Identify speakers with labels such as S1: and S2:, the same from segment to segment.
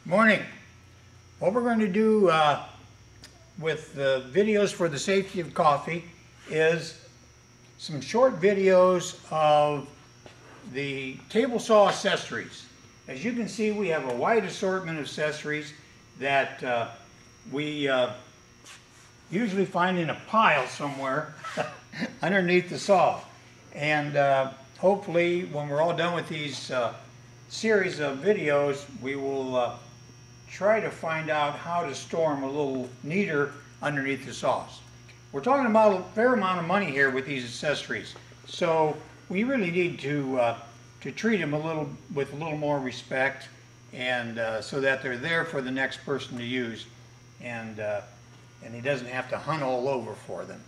S1: Morning. What we're going to do with the videos for the safety of coffee is some short videos of the table saw accessories. As you can see, we have a wide assortment of accessories that we usually find in a pile somewhere underneath the saw. And hopefully when we're all done with these series of videos, we will try to find out how to store them a little neater underneath the saws. We're talking about a fair amount of money here with these accessories, so we really need to treat them with a little more respect, and so that they're there for the next person to use, and he doesn't have to hunt all over for them.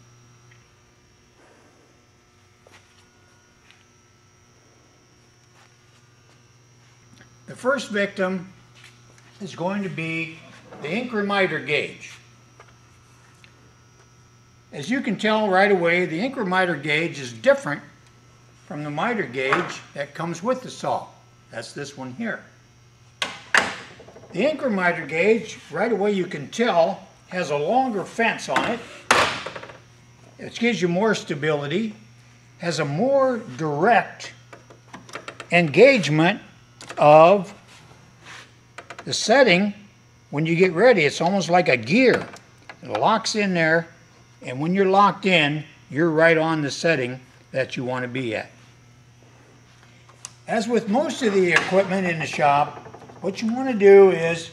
S1: The first victim is going to be the Incra gauge. As you can tell right away, the Incra gauge is different from the miter gauge that comes with the saw. That's this one here. The Incra gauge, right away you can tell, has a longer fence on it. It gives you more stability, has a more direct engagement of the setting. When you get ready, it's almost like a gear. It locks in there, and when you're locked in, you're right on the setting that you want to be at. As with most of the equipment in the shop, what you want to do is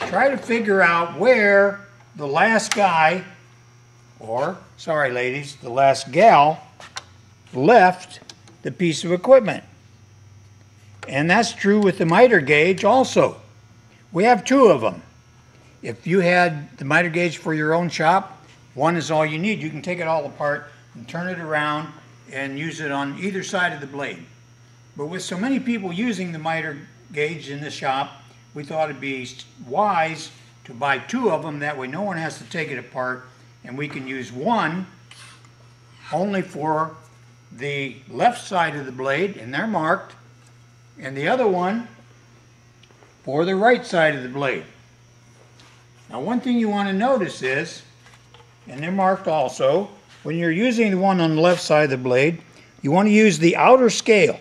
S1: try to figure out where the last guy, or, sorry ladies, the last gal, left the piece of equipment. And that's true with the miter gauge also. We have two of them. If you had the miter gauge for your own shop, one is all you need. You can take it all apart and turn it around and use it on either side of the blade. But with so many people using the miter gauge in the shop, we thought it'd be wise to buy two of them. That way no one has to take it apart, and we can use one only for the left side of the blade, and they're marked, and the other one for the right side of the blade. Now, one thing you want to notice is, and they're marked also, when you're using the one on the left side of the blade, you want to use the outer scale.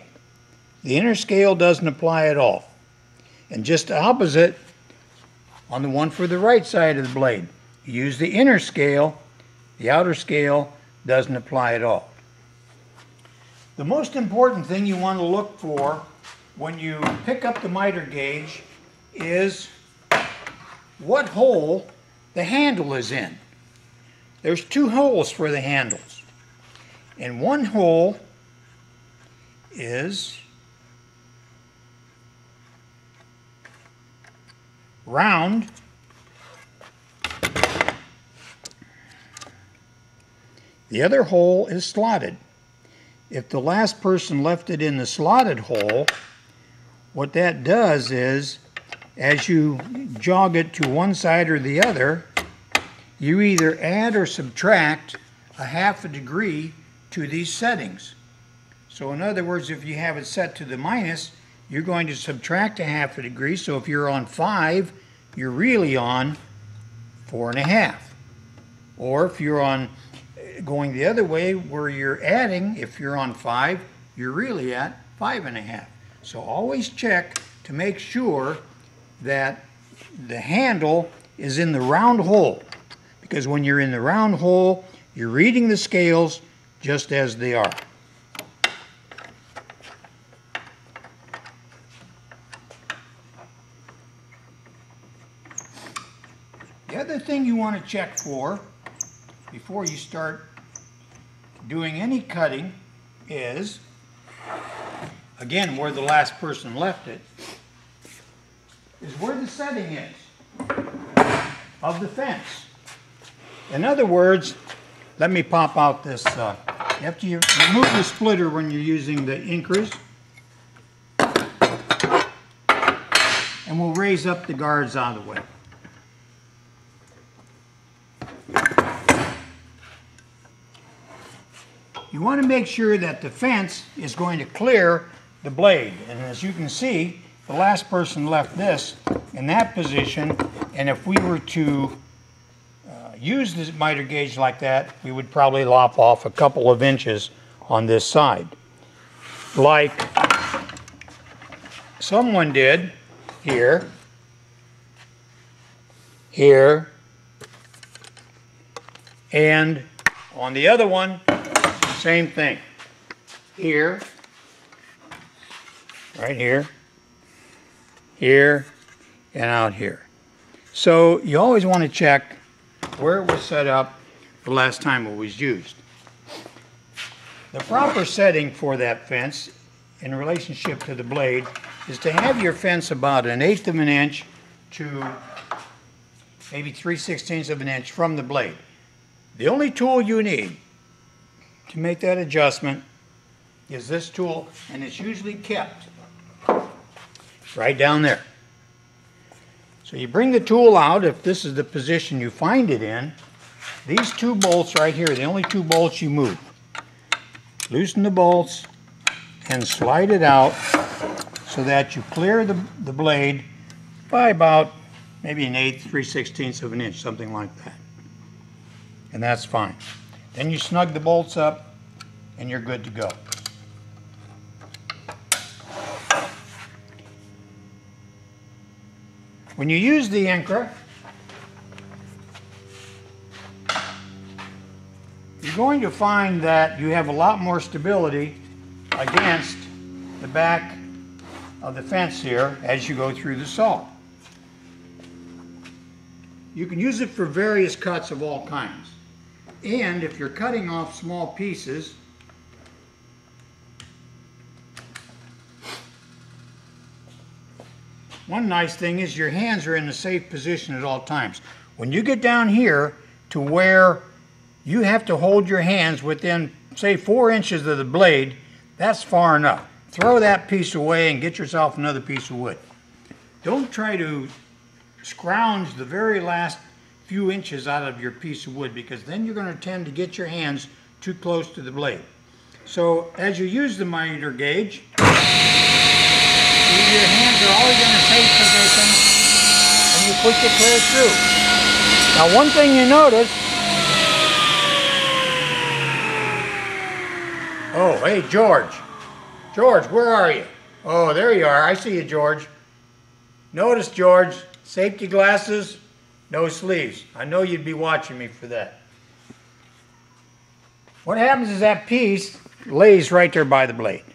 S1: The inner scale doesn't apply at all. And just opposite on the one for the right side of the blade. You use the inner scale, the outer scale doesn't apply at all. The most important thing you want to look for when you pick up the miter gauge is what hole the handle is in. There's two holes for the handles, and one hole is round, the other hole is slotted. If the last person left it in the slotted hole, what that does is, as you jog it to one side or the other, you either add or subtract a half a degree to these settings. So in other words, if you have it set to the minus, you're going to subtract a half a degree. So if you're on 5, you're really on 4.5. Or if you're on going the other way where you're adding, if you're on 5, you're really at 5.5. So always check to make sure that the handle is in the round hole, because when you're in the round hole, you're reading the scales just as they are. The other thing you want to check for before you start doing any cutting is, again, where the last person left it, is where the setting is of the fence. In other words, let me pop out this, you have to remove the splitter when you're using the Incras, and we'll raise up the guards out of the way. You want to make sure that the fence is going to clear the blade, and as you can see, the last person left this in that position, and if we were to use this miter gauge like that, we would probably lop off a couple of inches on this side, like someone did here, here, and on the other one, same thing. Here, right here, here, and out here. So you always want to check where it was set up the last time it was used. The proper setting for that fence in relationship to the blade is to have your fence about 1/8 of an inch to maybe 3/16 of an inch from the blade. The only tool you need to make that adjustment is this tool, and it's usually kept right down there. So you bring the tool out, if this is the position you find it in. These two bolts right here are the only two bolts you move. Loosen the bolts and slide it out so that you clear the blade by about maybe 1/8, 3/16 of an inch, something like that. And that's fine. Then you snug the bolts up and you're good to go. When you use the Incra, you're going to find that you have a lot more stability against the back of the fence here as you go through the saw. You can use it for various cuts of all kinds. And if you're cutting off small pieces, one nice thing is your hands are in a safe position at all times. When you get down here to where you have to hold your hands within, say, 4 inches of the blade, that's far enough. Throw that piece away and get yourself another piece of wood. Don't try to scrounge the very last few inches out of your piece of wood, because then you're going to tend to get your hands too close to the blade. So as you use the miter gauge, your hands are always in a safe position and you push it clear through. Now one thing you notice, oh hey George, where are you? Oh, there you are, I see you, George. Notice, George, safety glasses, no sleeves. I know you'd be watching me for that. What happens is that piece lays right there by the blade.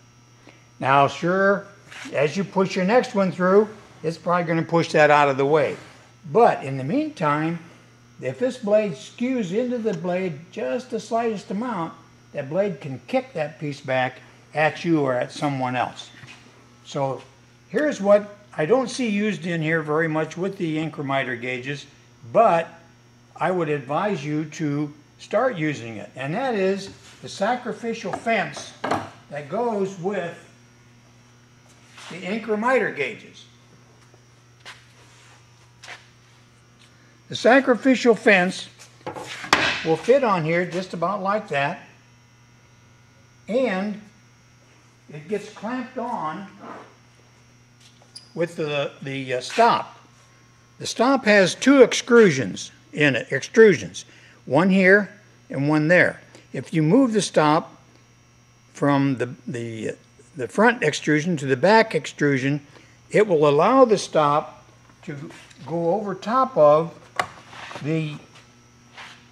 S1: Now sure, as you push your next one through, it's probably going to push that out of the way. But in the meantime, if this blade skews into the blade just the slightest amount, that blade can kick that piece back at you or at someone else. So here's what I don't see used in here very much with the Incra miter gauges, but I would advise you to start using it. And that is the sacrificial fence that goes with the Incra miter gauges. The sacrificial fence will fit on here just about like that, and it gets clamped on with the stop. The stop has two extrusions in it, one here and one there. If you move the stop from the front extrusion to the back extrusion, it will allow the stop to go over top of the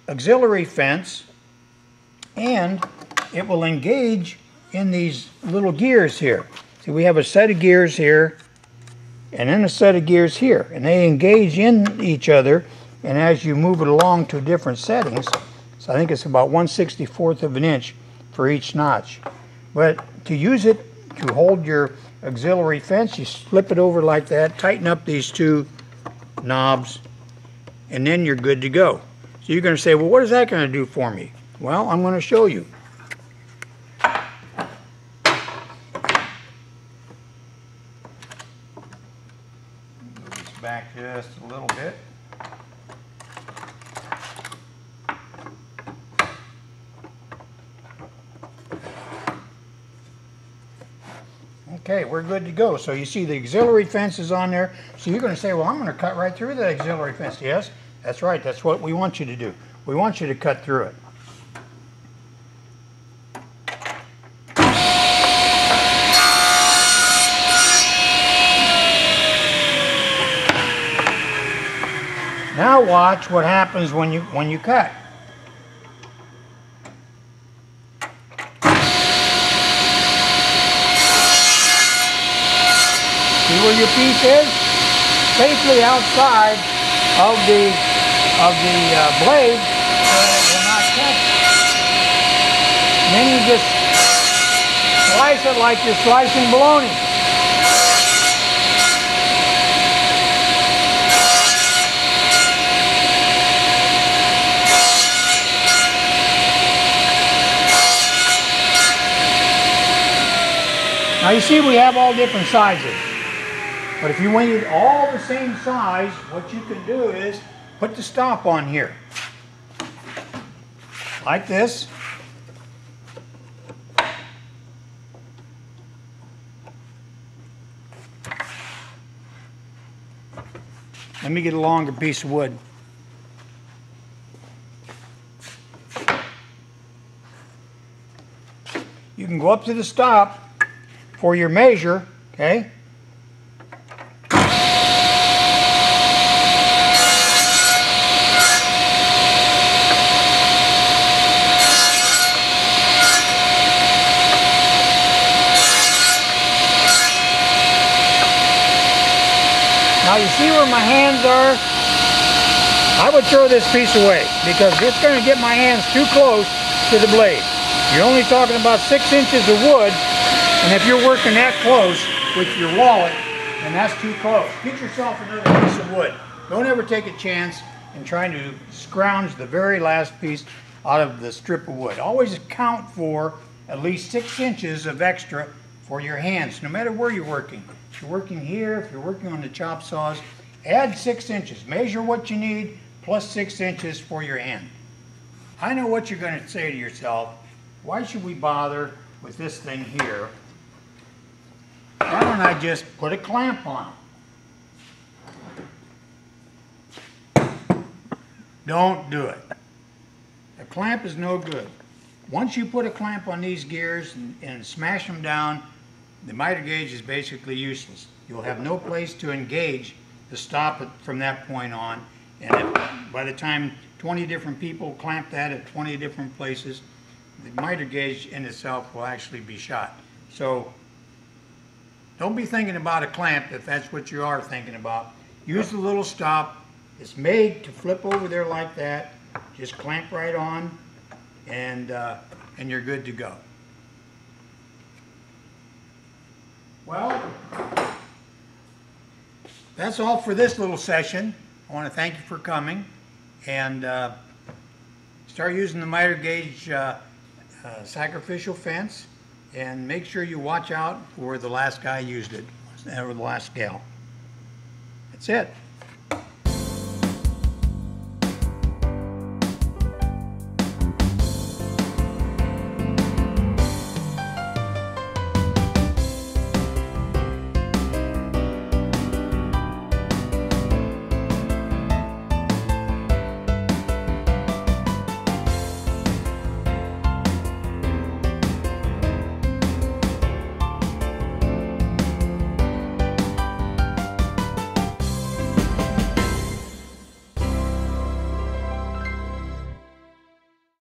S1: auxiliary fence, and it will engage in these little gears here. See, we have a set of gears here and then a set of gears here, and they engage in each other, and as you move it along to different settings, so I think it's about 1/64 of an inch for each notch. But to use it to hold your auxiliary fence, you slip it over like that, tighten up these two knobs, and then you're good to go. So you're going to say, well, what is that going to do for me? Well, I'm going to show you. Move this back just a little bit. Okay. Okay, we're good to go. So you see the auxiliary fence is on there. So you're going to say, well, I'm going to cut right through the auxiliary fence. Yes, that's right. That's what we want you to do. We want you to cut through it. Now watch what happens when you cut. See where your piece is? Safely outside of the blade so it will not catch. And then you just slice it like you're slicing bologna. Now you see we have all different sizes. But if you want it all the same size, what you can do is put the stop on here. Like this. Let me get a longer piece of wood. You can go up to the stop for your measure, okay? Now you see where my hands are? I would throw this piece away because it's going to get my hands too close to the blade. You're only talking about 6 inches of wood, and if you're working that close with your wallet, then that's too close. Get yourself another piece of wood. Don't ever take a chance in trying to scrounge the very last piece out of the strip of wood. Always account for at least 6 inches of extra for your hands, no matter where you're working. If you're working here, if you're working on the chop saws, add 6 inches. Measure what you need plus 6 inches for your hand. I know what you're going to say to yourself. Why should we bother with this thing here? Why don't I just put a clamp on it? Don't do it. A clamp is no good. Once you put a clamp on these gears and smash them down, the miter gauge is basically useless. You'll have no place to engage to stop it from that point on. And by the time 20 different people clamp that at 20 different places, the miter gauge in itself will actually be shot. So don't be thinking about a clamp if that's what you are thinking about. Use the little stop. It's made to flip over there like that. Just clamp right on, and you're good to go. Well, that's all for this little session. I want to thank you for coming, and start using the miter gauge sacrificial fence, and make sure you watch out for the last guy used it, or the last gal. That's it.